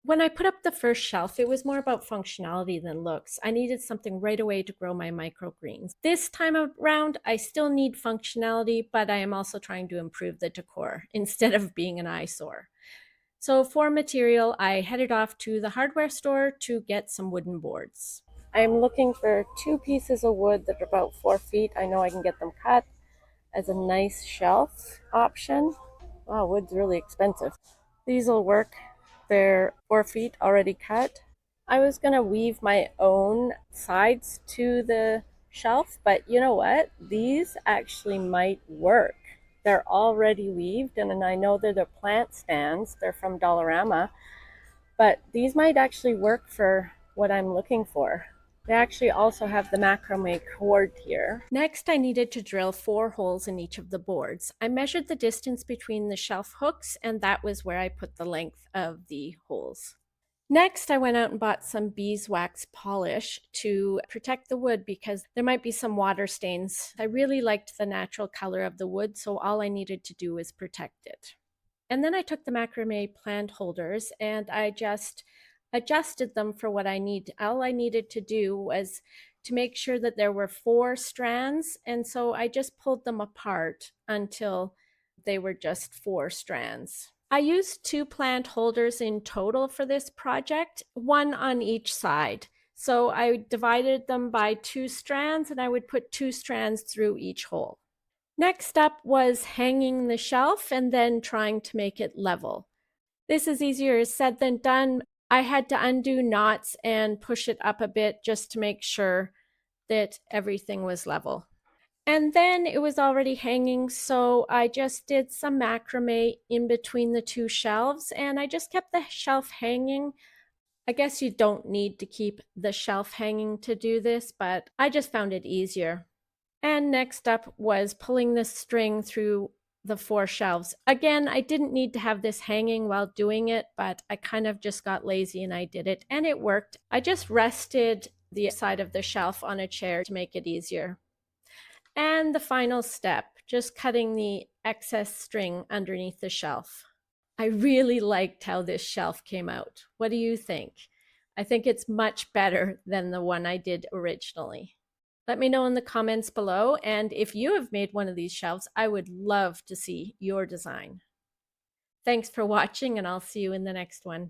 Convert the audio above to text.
When I put up the first shelf, it was more about functionality than looks. I needed something right away to grow my microgreens. This time around, I still need functionality, but I am also trying to improve the decor instead of being an eyesore. So for material, I headed off to the hardware store to get some wooden boards. I'm looking for 2 pieces of wood that are about 4 feet. I know I can get them cut as a nice shelf option. Wow, wood's really expensive. These will work. They're 4 feet already cut. I was gonna weave my own sides to the shelf, but you know what? These actually might work. They're already weaved, and I know they're the plant stands. They're from Dollarama, but these might actually work for what I'm looking for. They actually also have the macrame cord here. Next, I needed to drill 4 holes in each of the boards. I measured the distance between the shelf hooks, and that was where I put the length of the holes. Next, I went out and bought some beeswax polish to protect the wood because there might be some water stains. I really liked the natural color of the wood, so all I needed to do was protect it. And then I took the macrame plant holders and I just adjusted them for what I need. All I needed to do was to make sure that there were 4 strands, and so I just pulled them apart until they were just 4 strands. I used 2 plant holders in total for this project, 1 on each side. So I divided them by 2 strands and I would put 2 strands through each hole. Next up was hanging the shelf and then trying to make it level. This is easier said than done. I had to undo knots and push it up a bit just to make sure that everything was level. And then it was already hanging, so I just did some macrame in between the 2 shelves, and I just kept the shelf hanging. I guess you don't need to keep the shelf hanging to do this, but I just found it easier. And next up was pulling the string through the 4 shelves. Again, I didn't need to have this hanging while doing it, but I kind of just got lazy and I did it, and it worked. I just rested the side of the shelf on a chair to make it easier. And the final step, just cutting the excess string underneath the shelf. I really liked how this shelf came out. What do you think? I think it's much better than the one I did originally. Let me know in the comments below, and if you have made one of these shelves, I would love to see your design. Thanks for watching, and I'll see you in the next one.